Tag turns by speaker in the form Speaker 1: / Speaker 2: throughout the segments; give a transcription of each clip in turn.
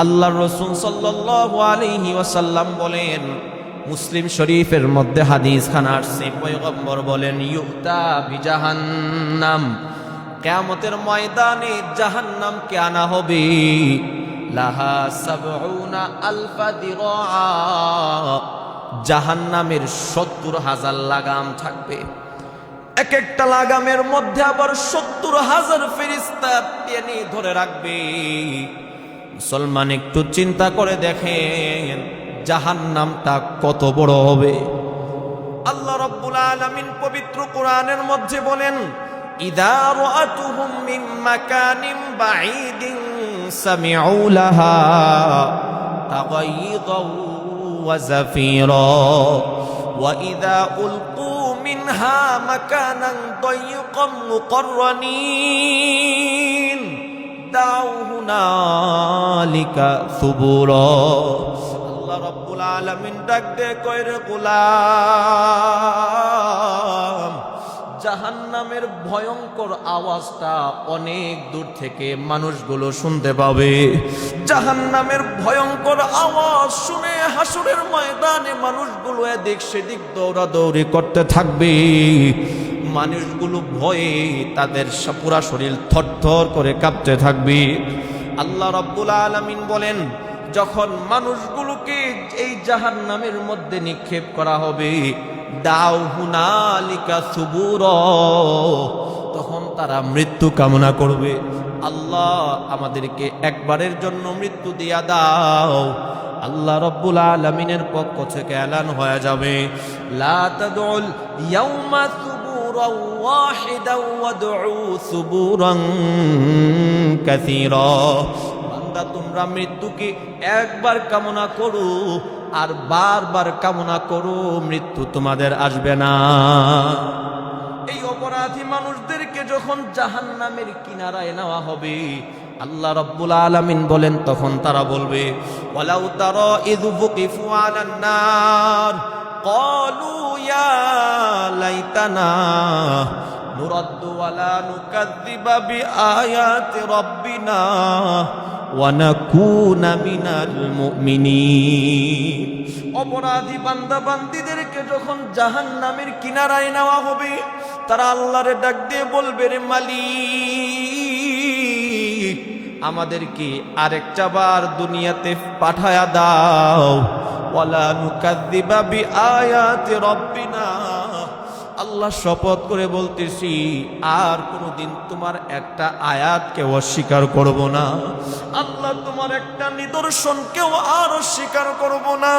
Speaker 1: আল্লাহর রাসূল সাল্লাল্লাহু আলাইহি ওয়াসাল্লাম বলেন, মুসলিম শরীফের মধ্যে হাদিস খানা আসছে, পয়গম্বর বলেন, ইউতা বিজাহান্নাম, কিয়ামতের ময়দানে জাহান্নামকে আনা হবে, লাহা সাবউনা আলফা দিরা, জাহান্নামের ৭০,০০০ লাগাম থাকবে। এক একটা লাগামের মধ্যে আবার ৭০,০০০ ফেরেশতা টেনে ধরে রাখবে। মুসলমান একটু চিন্তা করে দেখেন জাহান্নামটা কত বড় হবে। আল্লাহ রাব্বুল আলামিন পবিত্র কোরআনের মধ্যে বলেন, ইযা রাআতুহুম মিন মাকানিন বাঈদিন সামিউ লাহা তাগাইযাও ওয়া যাফীরা ওয়া ইযা উলকু মিনহা মাকানান দায়িকাম মুকাররানিন দাউ হুনালিকা সুবুরা। আল্লাহ রাব্বুল আলামিন ডাক দে কয়, রে গোলাম, জাহান্নামের ভয়ঙ্কর আওয়াজটা অনেক দূর থেকে মানুষগুলো শুনতে পাবে। জাহান্নামের ভয়ঙ্কর আওয়াজ শুনে হাসরের ময়দানে মানুষগুলো এদিক সেদিক দৌড়াদৌড়ি করতে থাকবে। মানুষগুলো ভয়ে তাদের পুরা শরীর থরথর করে কাঁপতে থাকবে। আল্লাহ রাব্বুল আলামিন বলেন, যখন মানুষগুলোকে এই জাহান্নামের মধ্যে নিক্ষেপ করা হবে, দাউ হুনালিকা সুবুরা, তখন তারা মৃত্যু কামনা করবে, আল্লাহ আমাদেরকে একবারের জন্য মৃত্যু দিয়া দাও। আল্লাহ রাব্বুল আলামিনের পক্ষ থেকে এলান হয়ে যাবে, লা তাদউল ইয়াউমা সুবুরান ওয়াহিদান ওয়াদউ সুবুরান কাসীরা। বান্দা, তোমরা মৃত্যুকে একবার কামনা করো আর বারবার কামনা করো, মৃত্যু তোমাদের আসবে না। এই অপরাধী মানুষদেরকে যখন জাহান্নামের কিনারায় নেওয়া হবে, আল্লাহ রাব্বুল আলামিন বলেন, তখন তারা বলবে, ওয়ালাউ তারা ইয বুকিফু আলান নার ক্বালু ইয়া লাইতানা নুরাদ্দু ওয়ালা নুকাযযিবা বিআয়াতি রাব্বিনা ওয়া নাকুনা মিনাল মুমিনিন। অপরাধী বান্দা বান্দীদেরকে যখন জাহান্নামের কিনারায় নেওয়া হবে, তারা আল্লাহরে ডাক দিয়ে বলবে, রে মালিক, আমাদেরকে আরেকটা বার দুনিয়াতে পাঠায়া দাও, ওয়ালা নুকাযযিবা বিআয়াতি রাব্বিনা, আল্লাহ শপথ করে বলতেছি আর কোনদিন তোমার একটা আয়াতকে অস্বীকার করব না, আল্লাহ তোমার একটা নিদর্শনকেও আর অস্বীকার করব না।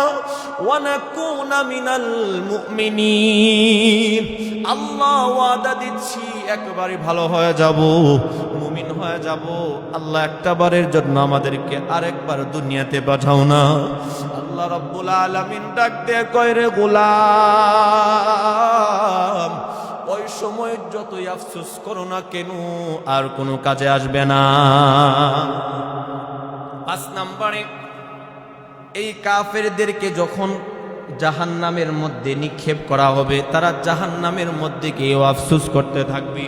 Speaker 1: ওয়া নাকুনা মিনাল মুমিনিন, আল্লাহ ওয়াদা দিচ্ছি একবারে ভালো হয়ে যাব, মুমিন হয়ে যাব। আল্লাহ একটা বারের জন্য আমাদেরকে আরেকবার দুনিয়াতে পাঠাও না। আল্লাহ রাব্বুল আলামিন ডাক দিয়ে কয়, রে গোলাম, ওই সময় যতই আফসোস করো না কেন আর কোনো কাজে আসবে না। ৫ নম্বরে, এই কাফেরদেরকে যখন জাহান্নামের মধ্যে নিক্ষেপ করা হবে, তারা জাহান্নামের মধ্যে গিয়েও আফসোস করতে থাকবে।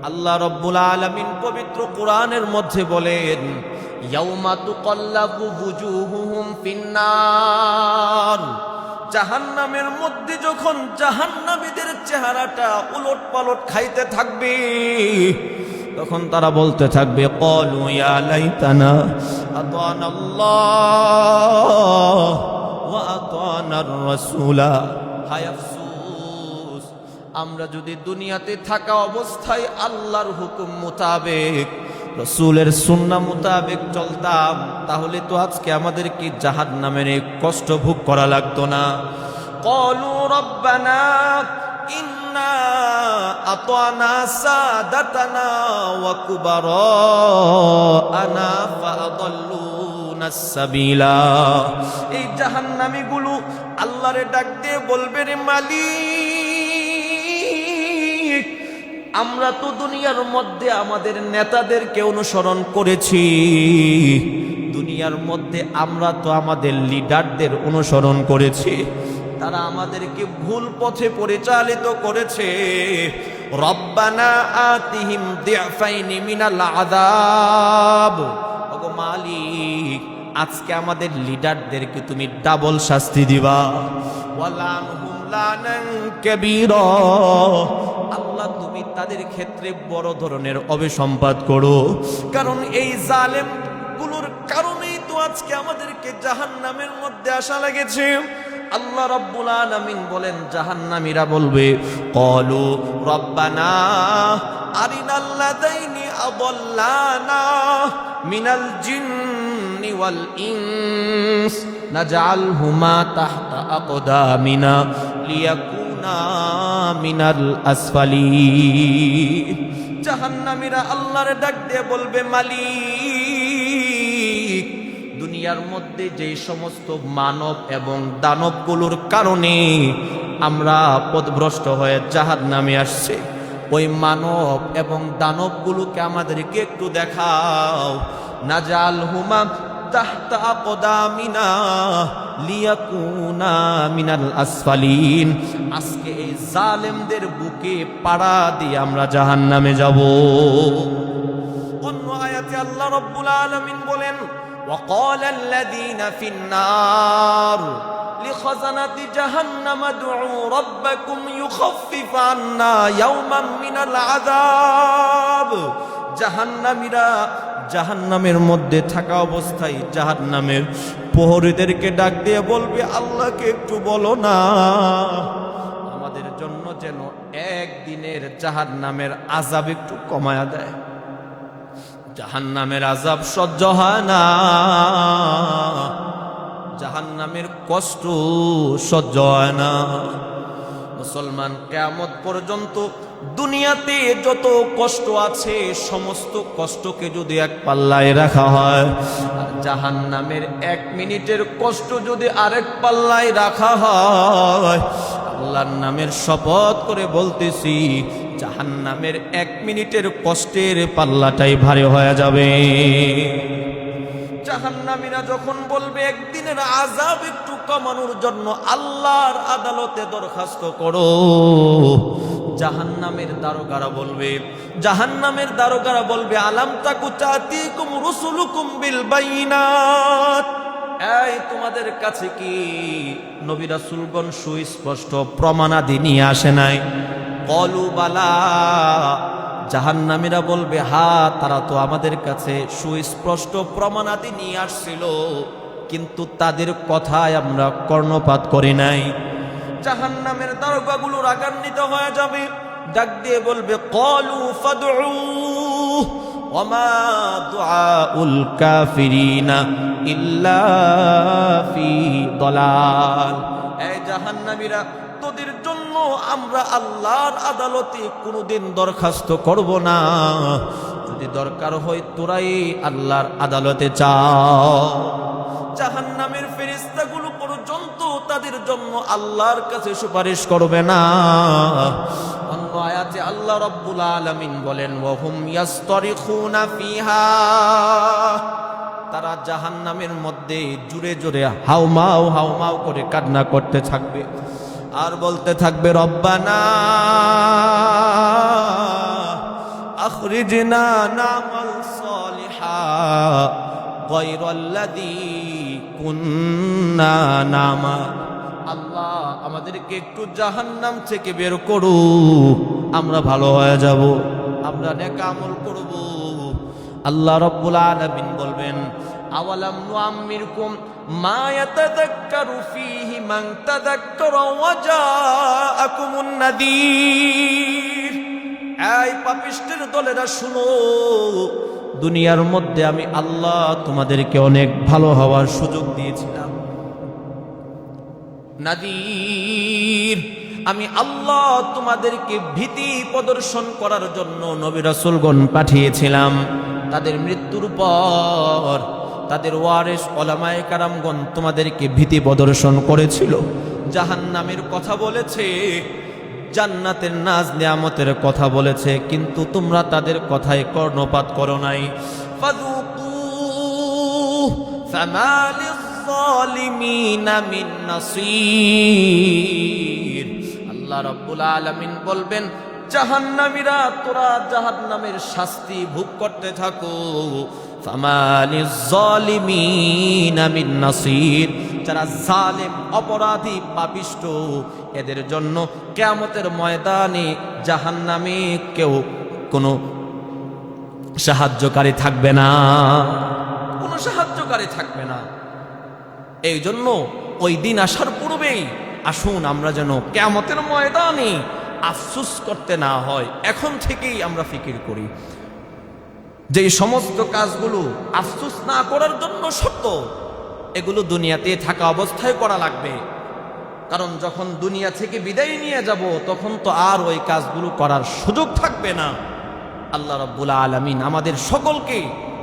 Speaker 1: আল্লাহ রাব্বুল আলামিন পবিত্র কোরআনের মধ্যে বলেন, ইয়াউমা তুকাল্লাবু বুজুহুহুম ফিন্নার, জাহান্নামের মধ্যে যখন জাহান্নামীদের চেহারাটা উলট পালট খাইতে থাকবে, তখন তারা বলতে থাকবে, ক্বালু ইয়া লাইতানা আতানা আল্লাহ ওয়া আতানার রাসূলা, হায় আফসোস, আমরা যদি দুনিয়াতে থাকা অবস্থায় আল্লাহর হুকুম মোতাবেক, রাসূলের সুন্নাহ মোতাবেক চলতাম, তাহলে তো আজকে আমাদেরকে জাহান্নামের এই কষ্ট ভোগ করা লাগতো না। ক্বালু রাব্বানা ইন্না আতানা সাদাতানা ওয়া কুবারানা ফাআদাল্লুনাস সাবিলা। এই জাহান্নামীগুলো আল্লাহরে ডাক দিয়ে বলবে, রে মালিক, আমরা তো দুনিয়ার মধ্যে আমাদের নেতাদেরকে অনুসরণ করেছি, দুনিয়ার মধ্যে আমরা তো আমাদের লিডারদের অনুসরণ করেছি, তারা আমাদেরকে ভুল পথে পরিচালিত করেছে। রব্বানা আতিহিম দিআফাইনি মিনাল আযাব, ওগো মালিক, আজকে আমাদের লিডারদেরকে তুমি ডাবল শাস্তি দিবা। ওয়ালানহুম লানান কাবীরা, আল্লাহ তুমি তাদের ক্ষেত্রে বড় ধরনের অভিসম্পাত করো, কারণ এই জালেম গুলোর কারণেই তো আজকে আমাদেরকে জাহান্নামের মধ্যে আসা লেগেছে। আল্লাহ রাব্বুল আলামিন বলেন, জাহান্নামীরা বলবে, ক্বালু রব্বানা আরিনাল লাযাইনি আযাল্লানা মিনাল জিন্নি ওয়াল ইনস নাজআলহুমা তাহতা আকদামিনা লিয়াকুনা মিনাল আসফালিন। জাহান্নামীরা আল্লাহর ডাক দিয়ে বলবে, মালিক, দুনিয়ার মধ্যে যে সমস্ত মানব এবং দানবগুলোর কারণে আমরা পথভ্রষ্ট হয়ে জাহান্নামে আসছে, ওই মানব এবং দানবগুলোকে আমাদেরকে একটু দেখাও। নাজআলহুমা তাহতা আকদামিনা লিয়াকুনা মিনাল আসফালিন, আজকে এই জালেমদের বুকে পাড়া দিয়ে আমরা জাহান্নামে যাব। অন্য আয়াতে আল্লাহ রাব্বুল আলামিন বলেন, وقال الذين في النار لخزنة جهنم ادعوا ربكم يخفف عنا يوما من العذاب। জাহান্নামীরা জাহান্নামের মধ্যে থাকা অবস্থায় জাহান্নামের প্রহরীদেরকে ডাক দিয়ে বলবে, আল্লাহকে একটু বলো না আমাদের জন্য যেন একদিনের জাহান্নামের আযাব একটু কমায়া দেয়। জাহান্নামের আযাব সহ্য হয় না, জাহান্নামের কষ্ট সহ্য হয় না। মুসলমান, কিয়ামত পর্যন্ত দুনিয়াতে যত কষ্ট আছে সমস্ত কষ্টকে যদি এক পাল্লায় রাখা হয়, আর জাহান্নামের 1 মিনিটের কষ্ট যদি আরেক পাল্লায় রাখা হয়, আল্লাহর নামের শপথ করে বলতেছি, জাহান্নামের 1 মিনিটের কষ্টের পাল্লাটাই ভারী হয়ে যাবে। জাহান্নামীরা যখন বলবে একদিনের আযাব একটু কমানোর জন্য আল্লাহর আদালতে দরখাস্ত করো, জাহান্নামের দারোগারা বলবে আলাম তাকু তাতিকুম রুসুলুকুম বিল বাইনাত, এই তোমাদের কাছে কি নবী রাসূলগণ সুস্পষ্ট প্রমাণাদি নিয়ে আসে নাই? ক্বালু বালা, জাহান্নামীরা বলবে, হ্যাঁ, তারা তো আমাদের কাছে সুস্পষ্ট প্রমাণাদি নিয়ে আসছিল, কিন্তু তাদের কথায় আমরা কর্ণপাত করি নাই। জাহান্নামের দারোগাগুলো রাগান্বিত হয়ে যাবে, ডাক দিয়ে বলবে, ক্বালু ফাদউ ওয়ামা দুআউল কাফিরিনা ইল্লা ফি দালাল। এই জাহান্নামীরা, তোদের জন্য আমরা আল্লাহর আদালতে কোনোদিন দরখাস্ত করব না, যদি দরকার হয় তোরাই আল্লাহর আদালতে চাও। জাহান্নামের ফেরেশতাগুলো পর্যন্ত তাদের জন্য আল্লাহর কাছে সুপারিশ করবে না। অন্য আয়াতে আল্লাহ রাব্বুল আলামিন বলেন, ওয়াহুম ইয়াসতারিখুনা ফিহা, তারা জাহান্নামের মধ্যে জোরে জোরে হাউমাউ হাউমাউ করে কান্না করতে থাকবে আর বলতে থাকবে, রব্বানা আখরিজনা নামাল সালিহা গায়রাল্লাযী কুন্না নামাল। আল্লাহ, আমাদেরকে একটু জাহান্নাম থেকে বের করো, আমরা ভালো হয়ে যাব, আমরা নেক আমল করব। আল্লাহ রাব্বুল আলামিন বলবেন, আওয়ালাম নুআম্মিরকুম মা ইয়াতাযাক্কারু ফীহি মান তাযাক্কারা ওয়া জাআকুমুন নাযীর। এই পাপিষ্টের দলেরা শুনো, দুনিয়ার মধ্যে আমি আল্লাহ তোমাদেরকে অনেক ভালো হওয়ার সুযোগ দিয়েছিলাম। নাযীর, আমি আল্লাহ তোমাদেরকে ভীতি প্রদর্শন করার জন্য নবী রাসূলগণ পাঠিয়েছিলাম। তাদের মৃত্যুর পর তাদের ওয়ারিস উলামায়ে কেরামগণ তোমাদেরকে ভীতি প্রদর্শন করেছিল, জাহান্নামের কথা বলেছে, জান্নাতের নাজ নিয়ামতের কথা বলেছে, কিন্তু তোমরা তাদের কথায় কর্ণপাত করো নাই। ফাযুকু ফামা লিয-যালিমিনা মিন নাসীর। আল্লাহ রাব্বুল আলামিন বলবেন, জাহান্নামীরা, তোরা জাহান্নামের শাস্তি ভোগ করতে থাকো, ফামা লিয-যালিমিনা মিন নাসির। যারা জালেম, অপরাধী, পাপিষ্ঠ, এদের জন্য কিয়ামতের ময়দানে জাহান্নামে কেউ কোনো সাহায্যকারী থাকবে না, কোনো সাহায্যকারী থাকবে না। এই জন্য ওই দিন আসার পূর্বেই আসুন আমরা যেন কিয়ামতের ময়দানে আফসোস করতে না হয়, এখন থেকেই আমরা ফিকির করি। যে সমস্ত কাজগুলো আফসোস না করার জন্য শর্ত, এগুলো দুনিয়াতে থাকা অবস্থায় করা লাগবে। কারণ যখন দুনিয়া থেকে বিদায় নিয়ে যাব তখন তো আর ওই কাজগুলো করার সুযোগ থাকবে না। আল্লাহ রাব্বুল আলামিন আমাদের সকলকে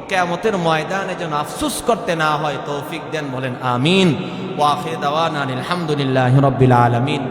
Speaker 1: কিয়ামতের ময়দানে যেন আফসোস করতে না হয় তৌফিক দেন, বলেন আমিন। ওয়া আখিরু দাওয়ানা আলহামদুলিল্লাহি রাব্বিল আলামিন।